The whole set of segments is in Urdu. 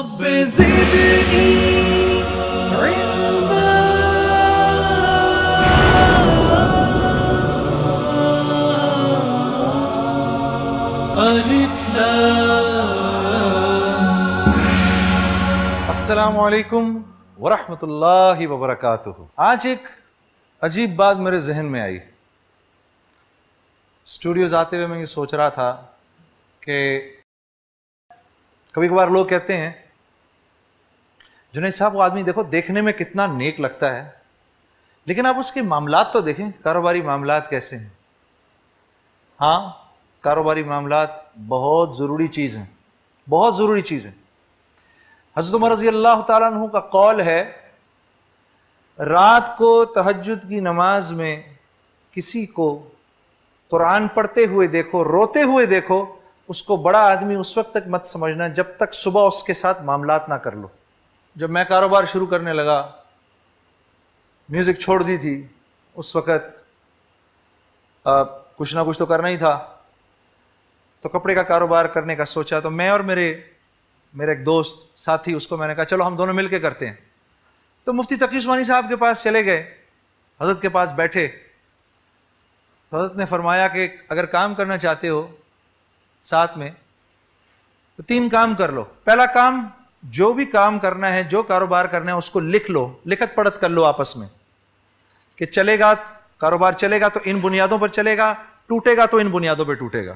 رب زدنی علما السلام علیکم ورحمۃ اللہ وبرکاتہ۔ آج ایک عجیب بات میرے ذہن میں آئی۔ اسٹوڈیوز آتے ہوئے میں یہ سوچ رہا تھا کہ کبھی کبھار لوگ کہتے ہیں جنید صاحب وہ آدمی دیکھو دیکھنے میں کتنا نیک لگتا ہے، لیکن آپ اس کے معاملات تو دیکھیں، کاروباری معاملات کیسے ہیں۔ ہاں، کاروباری معاملات بہت ضروری چیز ہیں، بہت ضروری چیز ہیں۔ حضرت عمر رضی اللہ تعالیٰ عنہ کا قول ہے، رات کو تہجد کی نماز میں کسی کو قرآن پڑھتے ہوئے دیکھو، روتے ہوئے دیکھو، اس کو بڑا آدمی اس وقت تک مت سمجھنا جب تک صبح اس کے ساتھ معاملات نہ کر لو۔ جب میں کاروبار شروع کرنے لگا، میوزک چھوڑ دی تھی، اس وقت کچھ نہ کچھ تو کرنا ہی تھا، تو کپڑے کا کاروبار کرنے کا سوچا۔ تو میں اور میرے ایک دوست ساتھی، اس کو میں نے کہا چلو ہم دونوں مل کے کرتے ہیں۔ تو مفتی تقی عثمانی صاحب کے پاس چلے گئے، حضرت کے پاس بیٹھے، تو حضرت نے فرمایا کہ اگر کام کرنا چاہتے ہو ساتھ میں تو 3 کام کر لو۔ پہلا کام، جو بھی کام کرنا ہے، جو کاروبار کرنا ہے، اس کو لکھ لو، لکھت پڑھت کر لو آپس میں کہ چلے گا، کاروبار چلے گا تو ان بنیادوں پر چلے گا، ٹوٹے گا تو ان بنیادوں پہ ٹوٹے گا۔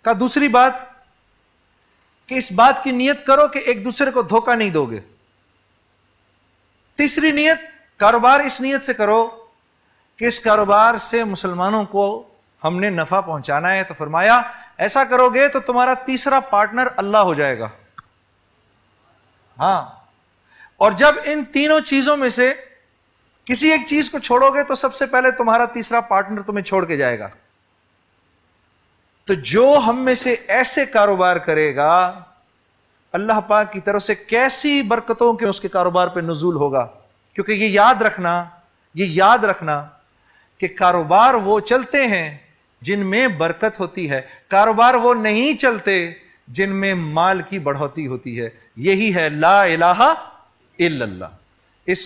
کہا دوسری بات کہ اس بات کی نیت کرو کہ ایک دوسرے کو دھوکہ نہیں دو گے۔ تیسری نیت، کاروبار اس نیت سے کرو کہ اس کاروبار سے مسلمانوں کو ہم نے نفع پہنچانا ہے۔ تو فرمایا ایسا کرو گے تو تمہارا تیسرا پارٹنر اللہ ہو جائے گا۔ ہاں، اور جب ان تینوں چیزوں میں سے کسی ایک چیز کو چھوڑو گے تو سب سے پہلے تمہارا تیسرا پارٹنر تمہیں چھوڑ کے جائے گا۔ تو جو ہم میں سے ایسے کاروبار کرے گا، اللہ پاک کی طرف سے کیسی برکتوں کے اس کے کاروبار پہ نزول ہوگا۔ کیونکہ یہ یاد رکھنا کہ کاروبار وہ چلتے ہیں جن میں برکت ہوتی ہے، کاروبار وہ نہیں چلتے جن میں مال کی بڑھوتی ہوتی ہے۔ یہی ہے لا الہ الا اللہ۔ اس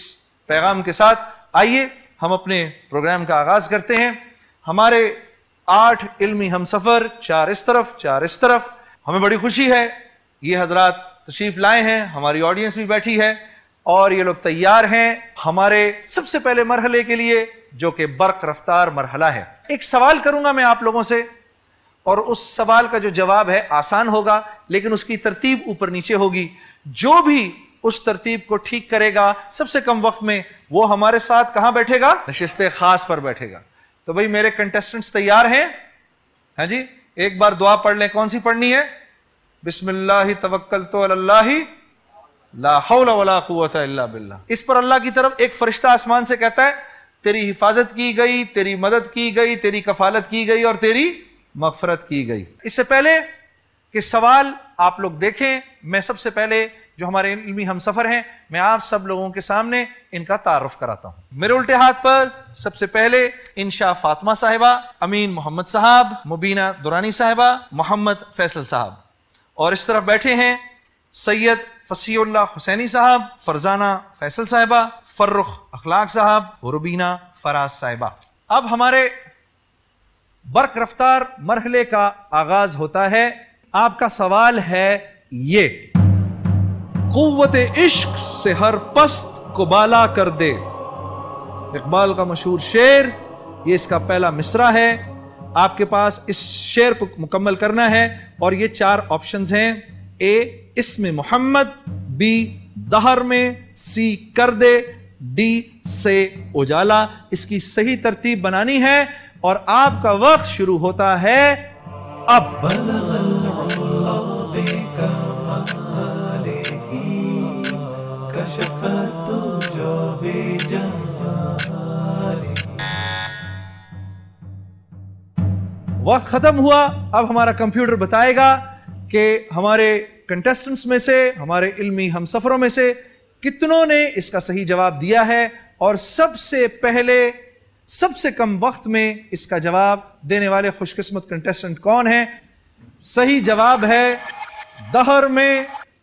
پیغام کے ساتھ آئیے ہم اپنے پروگرام کا آغاز کرتے ہیں۔ ہمارے 8 علمی ہم سفر، 4 اس طرف 4 اس طرف۔ ہمیں بڑی خوشی ہے، یہ حضرات تشریف لائے ہیں، ہماری آڈینس بھی بیٹھی ہے اور یہ لوگ تیار ہیں ہمارے سب سے پہلے مرحلے کے لیے، جو کہ برق رفتار مرحلہ ہے۔ ایک سوال کروں گا میں آپ لوگوں سے، اور اس سوال کا جو جواب ہے آسان ہوگا، لیکن اس کی ترتیب اوپر نیچے ہوگی۔ جو بھی اس ترتیب کو ٹھیک کرے گا سب سے کم وقت میں، وہ ہمارے ساتھ کہاں بیٹھے گا؟ نشست خاص پر بیٹھے گا۔ تو بھئی میرے کنٹیسٹنٹس تیار ہیں؟ ہاں جی، ایک بار دعا پڑھ لیں۔ کون سی پڑھنی ہے؟ بسم اللہ توکلت علی اللہ لا حول ولا قوت الا باللہ۔ اس پر اللہ کی طرف ایک فرشتہ آسمان سے کہتا ہے تیری حفاظت کی گئی، تیری مدد کی گئی، تیری کفالت کی گئی اور تیری مغفرت کی گئی۔ اس سے پہلے کہ سوال آپ لوگ دیکھیں، میں سب سے پہلے جو ہمارے علمی ہم سفر ہیں، میں آپ سب لوگوں کے سامنے ان کا تعارف کراتا ہوں۔ میرے الٹے ہاتھ پر سب سے پہلے انشا فاطمہ صاحبہ، امین محمد صاحب، مبینہ دورانی صاحبہ، محمد فیصل صاحب، اور اس طرف بیٹھے ہیں سید فصیح اللہ حسینی صاحب، فرزانہ فیصل صاحبہ، فرخ اخلاق صاحب، ربینہ فراز صاحبہ۔ اب ہمارے برق رفتار مرحلے کا آغاز ہوتا ہے۔ آپ کا سوال ہے یہ، قوت عشق سے ہر پست کو بالا کر دے، اقبال کا مشہور شعر، یہ اس کا پہلا مصرع ہے۔ آپ کے پاس اس شعر کو مکمل کرنا ہے اور یہ 4 آپشنز ہیں۔ اے اسم محمد، بی دہر میں، سی کر دے، ڈی سے اجالا۔ اس کی صحیح ترتیب بنانی ہے اور آپ کا وقت شروع ہوتا ہے اب۔ وقت ختم ہوا۔ اب ہمارا کمپیوٹر بتائے گا کہ ہمارے کنٹیسٹنٹس میں سے، ہمارے علمی ہم سفروں میں سے کتنوں نے اس کا صحیح جواب دیا ہے، اور سب سے پہلے سب سے کم وقت میں اس کا جواب دینے والے خوش قسمت کنٹیسٹنٹ کون ہیں؟ صحیح جواب ہے دہر میں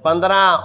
15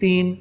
3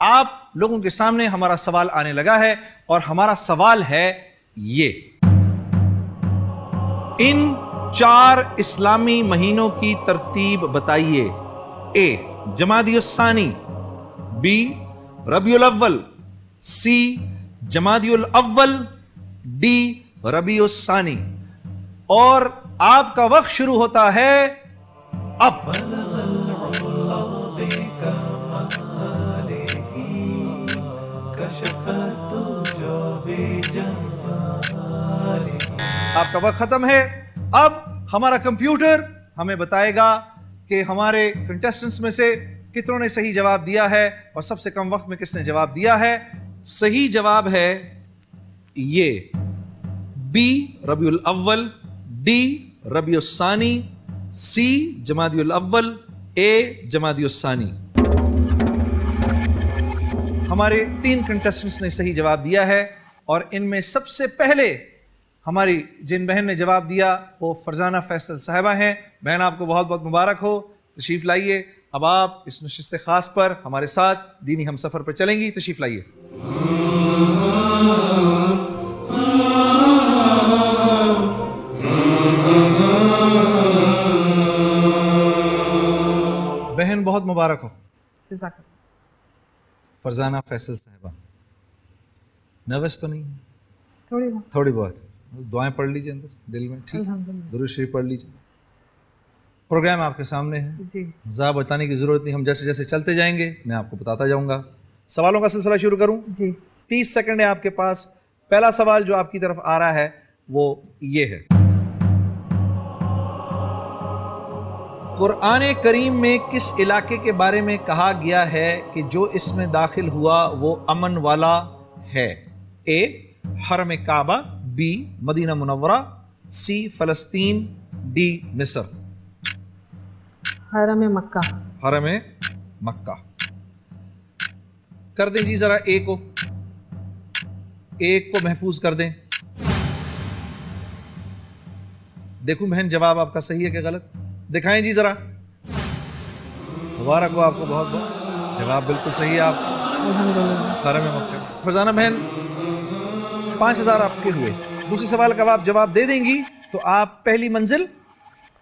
آپ لوگوں کے سامنے ہمارا سوال آنے لگا ہے، اور ہمارا سوال ہے یہ: ان 4 اسلامی مہینوں کی ترتیب بتائیے۔ اے جمادی الثانی، بی ربیع الاول، سی جمادی الاول، ڈی ربیع الثانی۔ اور آپ کا وقت شروع ہوتا ہے اب۔ آپ کا وقت ختم ہے۔ اب ہمارا کمپیوٹر ہمیں بتائے گا کہ ہمارے کنٹیسٹنٹس میں سے کتنوں نے صحیح جواب دیا ہے اور سب سے کم وقت میں کس نے جواب دیا ہے۔ صحیح جواب ہے یہ: بی ربیع الاول، ڈی ربیع الثانی، سی جمادی الاول، اے جمادی الثانی۔ ہمارے 3 کنٹیسٹنٹس نے صحیح جواب دیا ہے، اور ان میں سب سے پہلے ہماری جن بہن نے جواب دیا وہ فرزانہ فیصل صاحبہ ہیں۔ بہن آپ کو بہت بہت مبارک ہو، تشریف لائیے۔ اب آپ اس نشست خاص پر ہمارے ساتھ دینی ہم سفر پر چلیں گی، تشریف لائیے۔ بہن بہت مبارک ہو۔ فرزانہ فیصل صاحبہ، نروس تو نہیں؟ تھوڑی بہت دعائیں پڑھ لیجیے اندر دل میں، ٹھیک؟ درود شریف پڑھ لیجیے۔ پروگرام آپ کے سامنے ہے، زیادہ بتانے کی ضرورت نہیں، ہم جیسے جیسے چلتے جائیں گے میں آپ کو بتاتا جاؤں گا۔ سوالوں کا سلسلہ شروع کروں؟ 30 سیکنڈ ہے آپ کے پاس۔ پہلا سوال جو آپ کی طرف آ رہا ہے وہ یہ ہے: قرآن کریم میں کس علاقے کے بارے میں کہا گیا ہے کہ جو اس میں داخل ہوا وہ امن والا ہے؟ اے حرم کعبہ، بی مدینہ منورہ، سی فلسطین، ڈی مصر۔ حرم مکہ۔ حرم مکہ کر دیں جی، ذرا ایک کو محفوظ کر دیں۔ دیکھوں بہن جواب آپ کا صحیح ہے کہ غلط، دکھائیں جی ذرا۔ مبارک ہو آپ کو بہت بہت، جواب بالکل صحیح ہے آپ کا، حرم مکہ۔ فرزانہ بہن 5000 آپ کے ہوئے۔ دوسرے سوال کا آپ جواب دے دیں گی تو آپ پہلی منزل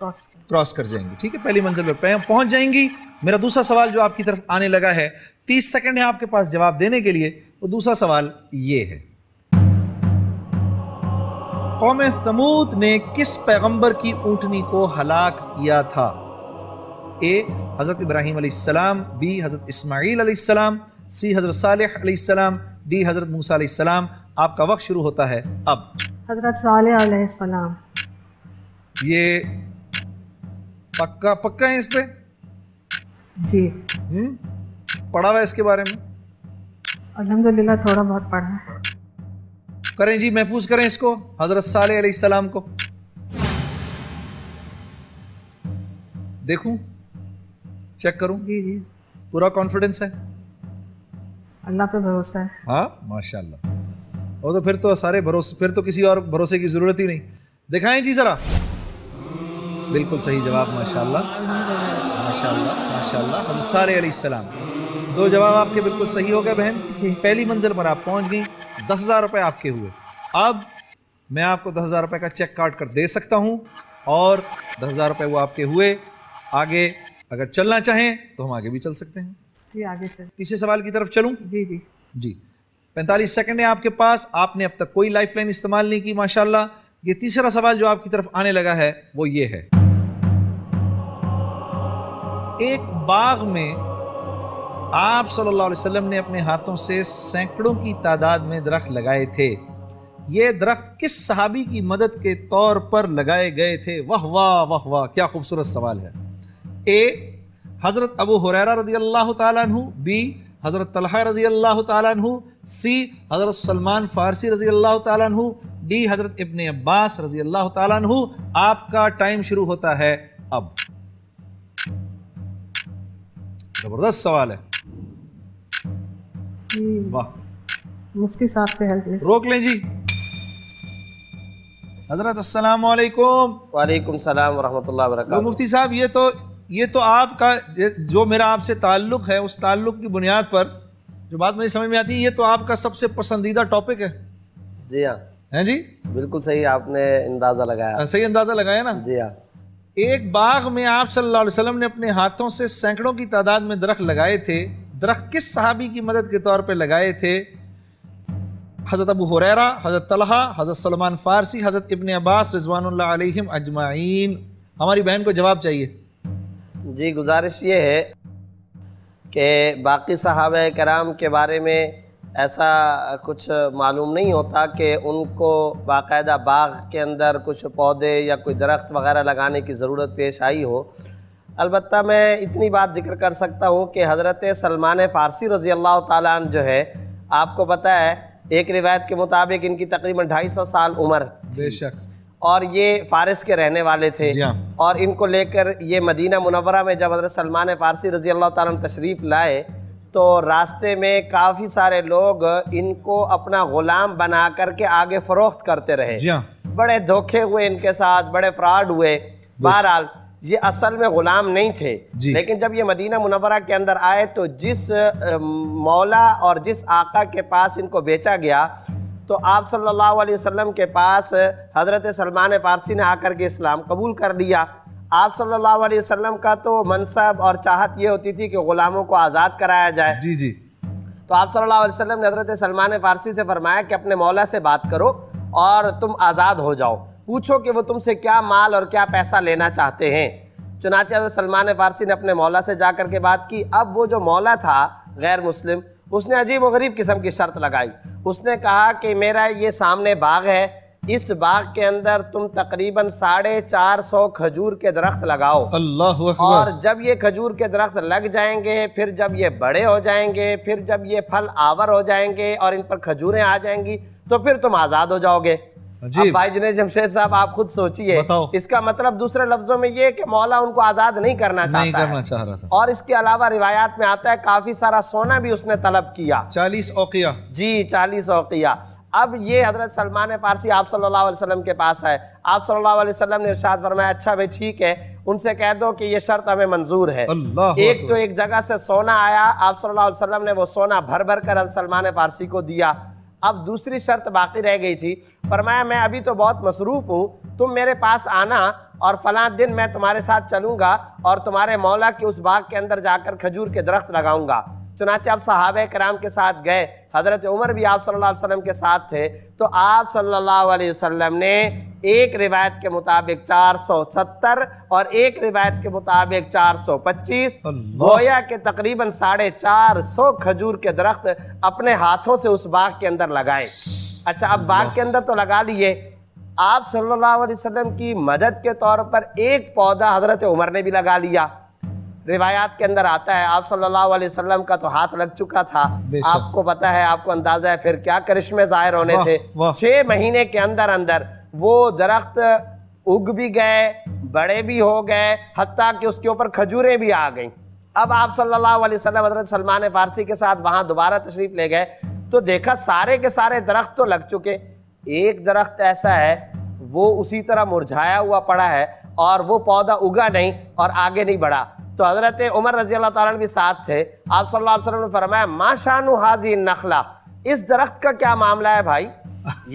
کراس کر جائیں گی، ٹھیک ہے؟ پہلی منزل پر پہنچ جائیں گی۔ میرا دوسرا سوال جو آپ کی طرف آنے لگا ہے، 30 سیکنڈ ہے آپ کے پاس جواب دینے کے لیے۔ وہ دوسرا سوال یہ ہے: قوم ثمود نے کس پیغمبر کی اونٹنی کو ہلاک کیا تھا؟ اے حضرت ابراہیم علیہ السلام، بی حضرت اسماعیل علیہ السلام، سی حضرت صالح علیہ السلام، ڈی حضرت موسیٰ علیہ السلام۔ آپ کا وقت شروع ہوتا ہے اب۔ حضرت صالح علیہ السلام۔ یہ پکا ہے اس پہ؟ جی پڑھا ہوا ہے اس کے بارے میں؟ الحمدللہ تھوڑا بہت پڑھا ہے۔ کریں جی، محفوظ کریں اس کو، حضرت صالح علیہ السلام کو۔ دیکھوں، چیک کروں؟ جی پورا کانفیڈنس ہے؟ اللہ پہ بھروسہ ہے۔ ہاں ماشاءاللہ، اور تو پھر تو سارے بھروسے، پھر تو کسی اور بھروسے کی ضرورت ہی نہیں۔ دکھائیں جی ذرا۔ بالکل صحیح جواب، ماشاءاللہ ماشاءاللہ ماشاءاللہ، حضرت صالح علیہ السلام۔ 2 جواب آپ کے بالکل صحیح ہو گئے بہن، پہلی منزل پر آپ پہنچ گئی۔ 10,000 روپے آپ کے ہوئے۔ اب میں آپ کو 10,000 روپے کا چیک کاٹ کر دے سکتا ہوں، اور 10,000 روپے وہ آپ کے ہوئے۔ آگے اگر چلنا چاہیں تو ہم آگے بھی چل سکتے ہیں۔ جی آگے چل۔ تیسرے سوال کی طرف چلوں؟ جی 45 سیکنڈ ہے آپ کے پاس۔ آپ نے اب تک کوئی لائف لائن استعمال نہیں کی، ماشاءاللہ۔ یہ تیسرا سوال جو آپ کی طرف آنے لگا ہے وہ یہ ہے: ایک باغ میں آپ صلی اللہ علیہ وسلم نے اپنے ہاتھوں سے سینکڑوں کی تعداد میں درخت لگائے تھے، یہ درخت کس صحابی کی مدد کے طور پر لگائے گئے تھے؟ واہ واہ واہ واہ، کیا خوبصورت سوال ہے۔ اے حضرت ابو ہریرہ رضی اللہ تعالیٰ عنہ، بی حضرت طلحہ رضی اللہ تعالیٰ عنہ، سی حضرت سلمان فارسی رضی اللہ تعالیٰ عنہ، ڈی حضرت ابن عباس رضی اللہ تعالیٰ عنہ۔ آپ کا ٹائم شروع ہوتا ہے اب۔ زبردست سوال ہے، واہ۔ مفتی صاحب سے ہیلپ لیں۔ روک لیں جی۔ حضرت السلام علیکم۔ وعلیکم السلام ورحمۃ اللہ وبرکاتہ۔ مفتی صاحب، یہ تو آپ کا جو میرا آپ سے تعلق ہے، اس تعلق کی بنیاد پر جو بات مجھے سمجھ میں آتی ہے، یہ تو آپ کا سب سے پسندیدہ ٹاپک ہے. جی ہاں ہیں جی، بالکل صحیح آپ نے اندازہ لگایا. صحیح اندازہ لگایا نا. جی ہاں. ایک باغ میں آپ صلی اللہ علیہ وسلم نے اپنے ہاتھوں سے سینکڑوں کی تعداد میں درخت لگائے تھے. درخت کس صحابی کی مدد کے طور پہ لگائے تھے؟ حضرت ابو ہریرہ، حضرت طلحہ، حضرت سلمان فارسی، حضرت ابن عباس رضوان اللہ علیہم اجمعین. ہماری بہن کو جواب چاہیے. جی گزارش یہ ہے کہ باقی صحابہ کرام کے بارے میں ایسا کچھ معلوم نہیں ہوتا کہ ان کو باقاعدہ باغ کے اندر کچھ پودے یا کوئی درخت وغیرہ لگانے کی ضرورت پیش آئی ہو. البتہ میں اتنی بات ذکر کر سکتا ہوں کہ حضرت سلمان فارسی رضی اللہ تعالیٰ عنہ جو ہے، آپ کو پتہ ہے ایک روایت کے مطابق ان کی تقریباً 250 سال عمر، بے شک، اور یہ فارس کے رہنے والے تھے. اور ان کو لے کر یہ مدینہ منورہ میں جب حضرت سلمان فارسی رضی اللہ تعالیٰ عنہ تشریف لائے تو راستے میں کافی سارے لوگ ان کو اپنا غلام بنا کر کے آگے فروخت کرتے رہے. بڑے دھوکے ہوئے ان کے ساتھ، بڑے فراڈ ہوئے. بہرحال یہ اصل میں غلام نہیں تھے، لیکن جب یہ مدینہ منورہ کے اندر آئے تو جس مولا اور جس آقا کے پاس ان کو بیچا گیا تو آپ صلی اللہ علیہ وسلم کے پاس حضرت سلمان فارسی نے آ کر کے اسلام قبول کر لیا. آپ صلی اللہ علیہ وسلم کا تو منصب اور چاہت یہ ہوتی تھی کہ غلاموں کو آزاد کرایا جائے. جی تو آپ صلی اللہ علیہ وسلم نے حضرت سلمان فارسی سے فرمایا کہ اپنے مولا سے بات کرو اور تم آزاد ہو جاؤ، پوچھو کہ وہ تم سے کیا مال اور کیا پیسہ لینا چاہتے ہیں. چنانچہ حضرت سلمان فارسی نے اپنے مولا سے جا کر کے بات کی. اب وہ جو مولا تھا غیر مسلم، اس نے عجیب و غریب قسم کی شرط لگائی. اس نے کہا کہ میرا یہ سامنے باغ ہے، اس باغ کے اندر تم تقریباً 450 کھجور کے درخت لگاؤ. اللہ اکبر. اور جب یہ کھجور کے درخت لگ جائیں گے، پھر جب یہ بڑے ہو جائیں گے، پھر جب یہ پھل آور ہو جائیں گے اور ان پر کھجوریں آ جائیں گی تو پھر تم آزاد ہو جاؤ گے. اب بھائی جنید جمشید صاحب آپ خود سوچئے، اس کا مطلب دوسرے لفظوں میں یہ کہ مولا ان کو آزاد نہیں کرنا چاہ رہا تھا. اور اس کے علاوہ روایات میں آتا ہے کافی سارا سونا بھی اس نے طلب کیا، 40 اوقیہ. جی 40 اوقیہ. اب یہ حضرت سلمان فارسی آپ صلی اللہ علیہ وسلم کے پاس آئے. آپ صلی اللہ علیہ وسلم نے ارشاد فرمایا اچھا بھائی ٹھیک ہے، ان سے کہہ دو کہ یہ شرط ہمیں منظور ہے. ایک تو ایک جگہ سے سونا آیا، آپ صلی اللہ علیہ وسلم نے وہ سونا بھر بھر کر حضرت سلمان فارسی کو دیا. اب دوسری شرط باقی رہ گئی تھی. فرمایا میں ابھی تو بہت مصروف ہوں، تم میرے پاس آنا اور فلاں دن میں تمہارے ساتھ چلوں گا اور تمہارے مولا کے اس باغ کے اندر جا کر کھجور کے درخت لگاؤں گا. چنانچہ اب صحابہ کرام کے ساتھ گئے. حضرت عمر بھی آپ صلی اللہ علیہ وسلم کے ساتھ تھے. تو آپ صلی اللہ علیہ وسلم نے ایک روایت کے مطابق 470 اور ایک روایت کے مطابق 425 گویا کہ تقریباً 450 کھجور کے درخت اپنے ہاتھوں سے اس باغ کے اندر لگائے. اچھا اب باغ کے اندر تو لگا لیے، آپ صلی اللہ علیہ وسلم کی مدد کے طور پر ایک پودا حضرت عمر نے بھی لگا لیا. روایات کے اندر آتا ہے آپ صلی اللہ علیہ وسلم کا تو ہاتھ لگ چکا تھا. آپ کو پتہ ہے، آپ کو اندازہ ہے پھر کیا کرشمے ظاہر ہونے تھے. 6 مہینے کے اندر اندر وہ درخت اگ بھی گئے، بڑے بھی ہو گئے، حتیٰ کہ اس کے اوپر کھجوریں بھی آ گئیں. اب آپ صلی اللہ علیہ وسلم حضرت سلمان فارسی کے ساتھ وہاں دوبارہ تشریف لے گئے تو دیکھا سارے کے سارے درخت تو لگ چکے، ایک درخت ایسا ہے وہ اسی طرح مرجھایا ہوا پڑا ہے اور وہ پودا اگا نہیں اور آگے نہیں بڑھا. تو حضرت عمر رضی اللہ تعالیٰ عنہ بھی ساتھ تھے. آپ صلی اللہ علیہ وسلم نے فرمایا ما شأن هذه النخلہ، اس درخت کا کیا معاملہ ہے بھائی،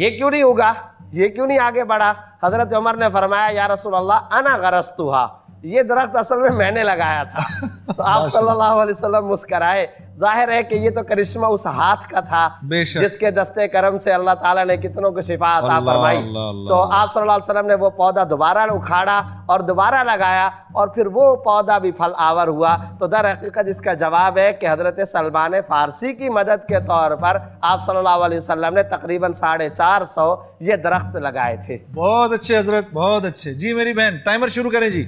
یہ کیوں نہیں اگا، یہ کیوں نہیں آگے بڑھا؟ حضرت عمر نے فرمایا یا رسول اللہ انا غرستها، یہ درخت اصل میں نے لگایا تھا. تو آپ صلی اللہ علیہ وسلم مسکرائے. ظاہر ہے کہ یہ تو کرشمہ اس ہاتھ کا تھا جس کے دستے کرم سے اللہ تعالیٰ نے کتنوں کو شفا عطا فرمائی. تو آپ صلی اللہ علیہ وسلم نے وہ پودا دوبارہ اکھاڑا اور دوبارہ لگایا اور پھر وہ پودا بھی پھل آور ہوا. تو در حقیقت اس کا جواب ہے کہ حضرت سلمان فارسی کی مدد کے طور پر آپ صلی اللہ علیہ وسلم نے تقریباً 450 یہ درخت لگائے تھے. بہت اچھے حضرت، بہت اچھے. جی میری بہن ٹائمر شروع کریں. جی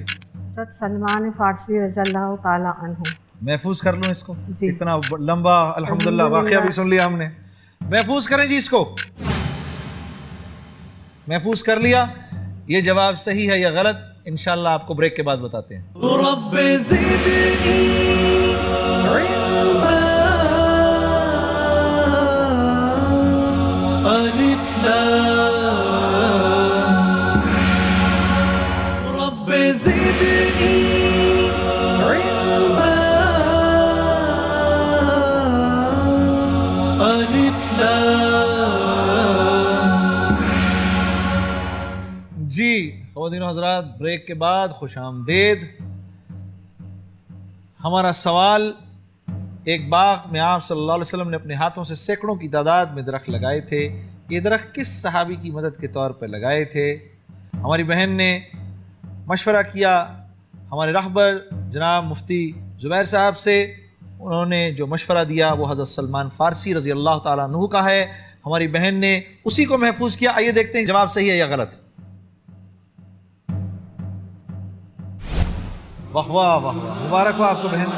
حضرت سلمان فارسی رضی اللہ تعالیٰ عنہ. محفوظ کر لوں اس کو، اتنا لمبا الحمدللہ واقعہ بھی سن لیا ہم نے. محفوظ کریں جی اس کو. محفوظ کر لیا. یہ جواب صحیح ہے یا غلط انشاءاللہ آپ کو بریک کے بعد بتاتے ہیں. رب زدنی علما الف لام رب زدنی علما خواتین و حضرات، بریک کے بعد خوش آمدید۔ ہمارا سوال، ایک باغ میں آپ صلی اللہ علیہ وسلم نے اپنے ہاتھوں سے سینکڑوں کی تعداد میں درخت لگائے تھے، یہ درخت کس صحابی کی مدد کے طور پر لگائے تھے؟ ہماری بہن نے مشورہ کیا ہمارے رہبر جناب مفتی زبیر صاحب سے، انہوں نے جو مشورہ دیا وہ حضرت سلمان فارسی رضی اللہ تعالیٰ عنہ کا ہے۔ ہماری بہن نے اسی کو محفوظ کیا۔ آئیے دیکھتے ہیں جواب صحیح ہے یا غلط۔ واہ واہ واہ واہ، مبارک ہو آپ کو بہن۔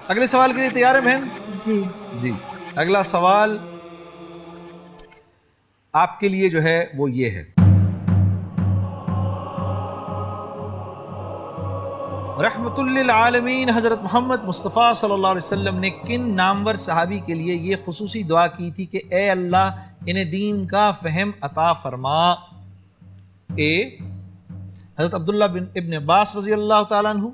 اگلے سوال کے لیے تیار ہے بہن؟ جی جی، اگلا سوال آپ کے لیے جو ہے وہ یہ ہے، رحمت للعالمین حضرت محمد مصطفیٰ صلی اللہ علیہ وسلم نے کن نامور صحابی کے لیے یہ خصوصی دعا کی تھی کہ اے اللہ انہیں دین کا فہم عطا فرما؟ اے حضرت عبداللہ ابن عباس رضی اللہ تعالیٰ عنہ،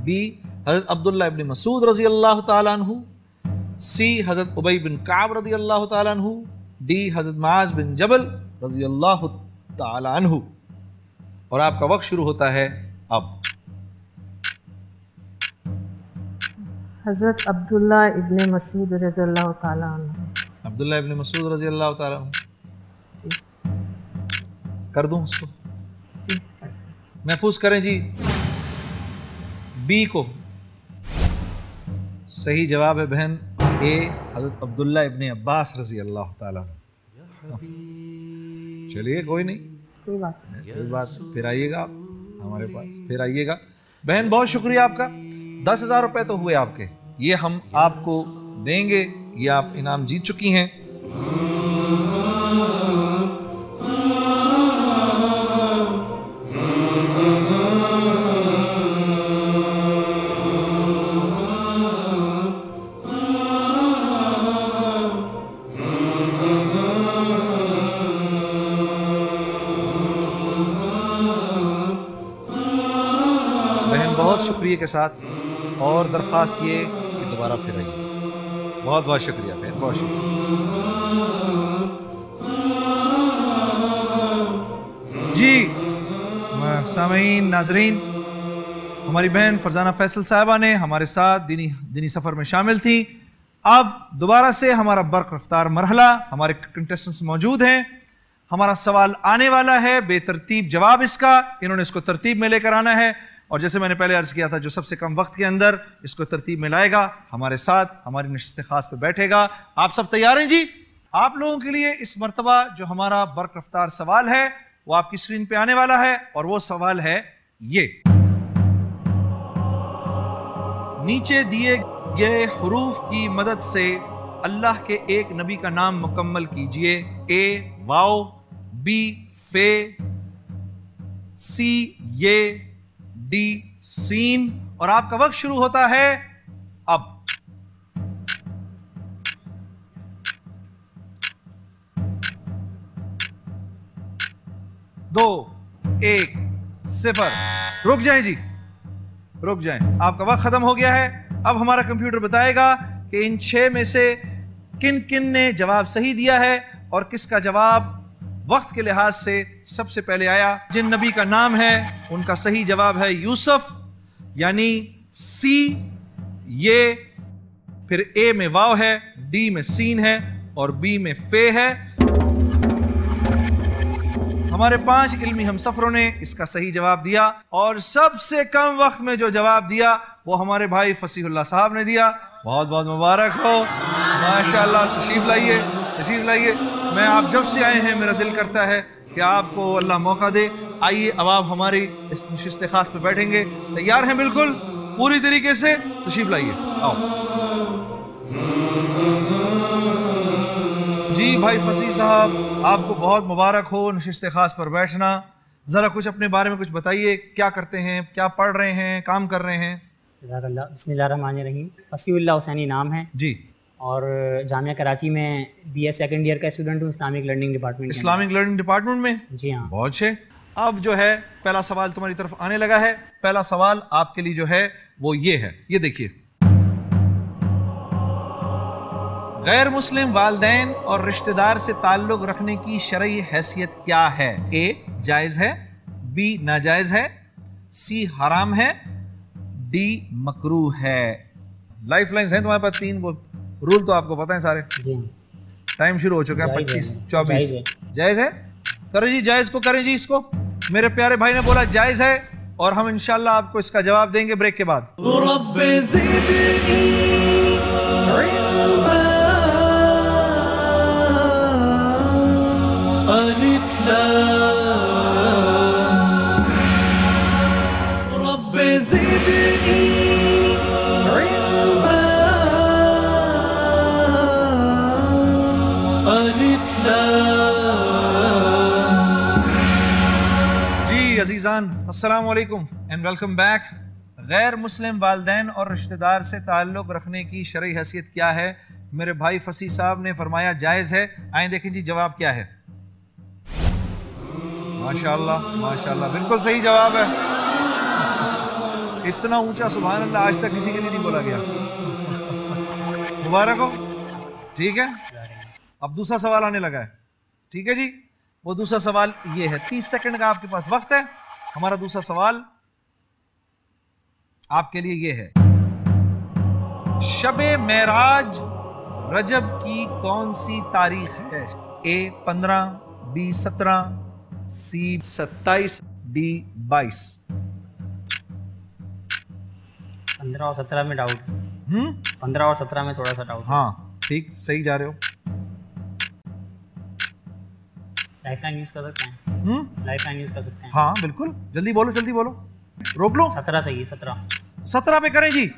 بی حضرت عبداللہ ابن مسعود رضی اللہ تعالیٰ عنہ، سی حضرت ابی بن کعب رضی اللہ تعالیٰ عنہ، ڈی حضرت معاذ بن جبل رضی اللہ تعالیٰ عنہ۔ اور آپ کا وقت شروع ہوتا ہے اب۔ حضرت عبداللہ ابن مسعود رضی اللہ تعالیٰ عنہ۔ عبداللہ ابن مسعود رضی اللہ تعالیٰ عنہ، جی کر دوں اس کو جی محفوظ کریں جی۔ بی کو صحیح جواب ہے بہن، اے حضرت عبداللہ ابن عباس رضی اللہ تعالیٰ عنہ۔ چلیے کوئی نہیں، کوئی بات نہیں۔ کوئی بات، پھر آئیے گا آپ ہمارے پاس، پھر آئیے گا۔ بہن بہت شکریہ آپ کا، 10,000 روپے تو ہوئے آپ کے، یہ ہم آپ کو دیں گے، یہ آپ انعام جیت چکی ہیں۔ شکریہ کے ساتھ، اور درخواست یہ کہ دوبارہ پھر آئیے۔ بہت بہت شکریہ بہن، بہت شکریہ جی۔ سامعین ناظرین، ہماری بہن فرزانہ فیصل صاحبہ نے ہمارے ساتھ دینی سفر میں شامل تھیں۔ اب دوبارہ سے ہمارا برق رفتار مرحلہ، ہمارے کنٹیسٹنٹس موجود ہیں، ہمارا سوال آنے والا ہے، بے ترتیب جواب اس کا، انہوں نے اس کو ترتیب میں لے کر آنا ہے، اور جیسے میں نے پہلے عرض کیا تھا جو سب سے کم وقت کے اندر اس کو ترتیب میں لائے گا ہمارے ساتھ ہماری نشست خاص پہ بیٹھے گا۔ آپ سب تیار ہیں جی؟ آپ لوگوں کے لیے اس مرتبہ جو ہمارا برق رفتار سوال ہے وہ آپ کی اسکرین پہ آنے والا ہے، اور وہ سوال ہے یہ، نیچے دیے گئے حروف کی مدد سے اللہ کے ایک نبی کا نام مکمل کیجئے۔ اے واو، بی فے، سی یہ، ڈی سین۔ اور آپ کا وقت شروع ہوتا ہے اب۔ دو، ایک، صفر۔ رک جائیں جی، رک جائیں، آپ کا وقت ختم ہو گیا ہے۔ اب ہمارا کمپیوٹر بتائے گا کہ ان 6 میں سے کن کن نے جواب صحیح دیا ہے اور کس کا جواب وقت کے لحاظ سے سب سے پہلے آیا۔ جن نبی کا نام ہے ان کا صحیح جواب ہے یوسف، یعنی سی یہ، پھر اے میں واو ہے، ڈی میں سین ہے اور بی میں فے ہے۔ ہمارے 5 علمی ہمسفروں نے اس کا صحیح جواب دیا، اور سب سے کم وقت میں جو جواب دیا وہ ہمارے بھائی فصیح اللہ صاحب نے دیا۔ بہت بہت مبارک ہو، ماشاءاللہ۔ تشریف لائیے، تشریف لائیے۔ میں آپ جب سے آئے ہیں میرا دل کرتا ہے کہ آپ کو اللہ موقع دے۔ آئیے اب آپ ہماری اس نشست خاص پہ بیٹھیں گے، تیار ہیں بالکل پوری طریقے سے؟ تشریف لائیے، آؤ جی۔ بھائی فصیح صاحب آپ کو بہت مبارک ہو نشست خاص پر بیٹھنا۔ ذرا کچھ اپنے بارے میں کچھ بتائیے، کیا کرتے ہیں، کیا پڑھ رہے ہیں، کام کر رہے ہیں؟ جزاک اللہ۔ بسم اللہ الرحمن الرحیم۔ فصیح اللہ حسینی نام ہے جی، اور جامعہ کراچی میں بی ایس سیکنڈ ایئر کا اسٹوڈنٹ ہوں، Islamic learning department. Islamic learning department میں؟ جی ہاں۔ بہت اچھے۔ اب جو ہے پہلا سوال تمہاری طرف آنے لگا ہے۔ پہلا سوال آپ کے لیے جو ہے وہ یہ ہے، یہ دیکھیے، غیر مسلم والدین اور رشتہ دار سے تعلق رکھنے کی شرعی حیثیت کیا ہے؟ اے جائز ہے، بی ناجائز ہے، سی حرام ہے، ڈی مکروہ ہے۔ لائف لائنز ہیں تمہارے پاس 3، وہ رول تو آپ کو پتہ ہیں سارے۔ جی ٹائم شروع ہو چکا ہے 25 24۔ جائز ہے؟ کریں جی جائز کو، کریں جی اس کو۔ میرے پیارے بھائی نے بولا جائز ہے، اور ہم انشاءاللہ آپ کو اس کا جواب دیں گے بریک کے بعد۔ رب زدني علما ألف لام رب زدني علما ألف لام۔ جی عزیزان السلام علیکم اینڈ ویلکم بیک۔ غیر مسلم والدین اور رشتہ دار سے تعلق رکھنے کی شرعی حیثیت کیا ہے؟ میرے بھائی فصیح صاحب نے فرمایا جائز ہے۔ آئیں دیکھیں جی جواب کیا ہے۔ ماشاءاللہ ماشاءاللہ بالکل صحیح جواب ہے۔ اتنا اونچا سبحان اللہ آج تک کسی کے لیے نہیں بولا گیا۔ مبارک ہو۔ ٹھیک ہے، اب دوسرا سوال آنے لگا ہے۔ ٹھیک ہے جی، وہ دوسرا سوال یہ ہے، 30 سیکنڈ کا آپ کے پاس وقت ہے۔ ہمارا دوسرا سوال آپ کے لیے یہ ہے، شب معراج رجب کی کون سی تاریخ ہے؟ اے 15، بی 17، سی 27، ڈی 22۔ 15 اور 17 میں ڈاؤٹ، 15 اور 17 میں تھوڑا سا ڈاؤٹ۔ ہاں ٹھیک، صحیح جا رہے ہو۔ لائف لائن یوز کر سکتے ہیں؟ لائف لائن یوز کر سکتے ہیں؟ ہاں بالکل، جلدی بولو جلدی بولو، روک لو۔ 17 صحیح ہے، 17۔ 17 پہ کریں جی،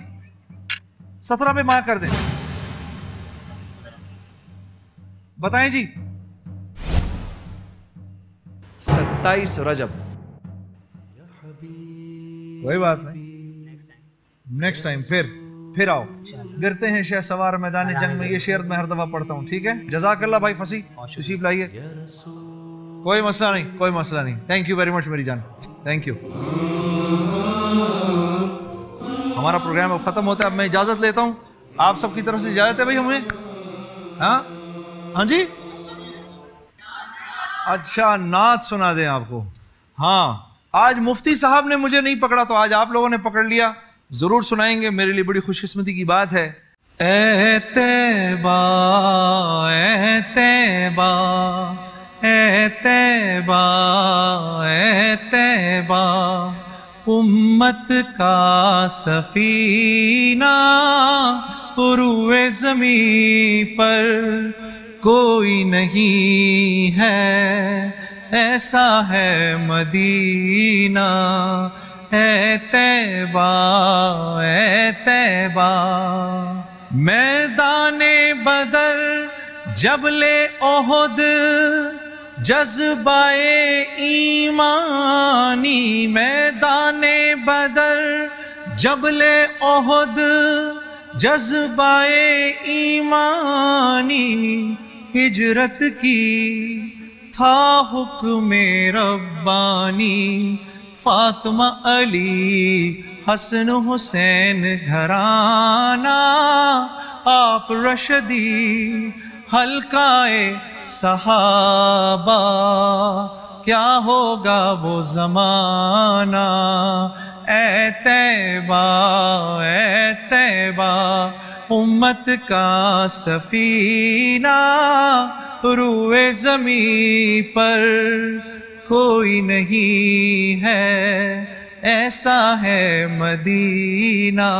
17 پہ ماں کر دیں، بتائیں جی۔ 27 رجب۔ کوئی بات نہیں، نیکسٹ ٹائم پھر آؤ۔ گرتے ہیں شہ سوار میدان جنگ میں، یہ شعر میں ہر دفعہ پڑھتا ہوں۔ ٹھیک ہے، جزاک اللہ بھائی فصیح، تشریف لائیے۔ کوئی مسئلہ نہیں، کوئی مسئلہ نہیں، تھینک یو ویری مچ میری جان، تھینک یو۔ ہمارا پروگرام اب ختم ہوتا ہے، اب میں اجازت لیتا ہوں۔ آپ سب کی طرف سے اجازت ہے بھائی ہمیں؟ ہاں جی، اچھا نعت سنا دیں آپ کو؟ ہاں، آج مفتی صاحب نے مجھے نہیں پکڑا تو آج آپ لوگوں نے پکڑ لیا، ضرور سنائیں گے، میرے لیے بڑی خوش قسمتی کی بات ہے۔ اے طیبہ اے طیبہ اے طیبہ اے طیبہ، امت کا سفینہ، عروے زمین پر کوئی نہیں ہے، ایسا ہے مدینہ۔ اے طیبہ اے طیبہ، میدان بدر جبل احد، جذبہ ایمانی، میدان بدر جبل احد، جذبہ ایمانی، ہجرت کی تھا حکم ربانی، فاطمہ علی حسن حسین گھرانہ، آپ رشدی حلقائے صحابہ، کیا ہوگا وہ زمانہ۔ اے طیبہ اے طیبہ، امت کا سفینہ، روئے زمین پر کوئی نہیں ہے، ایسا ہے مدینہ۔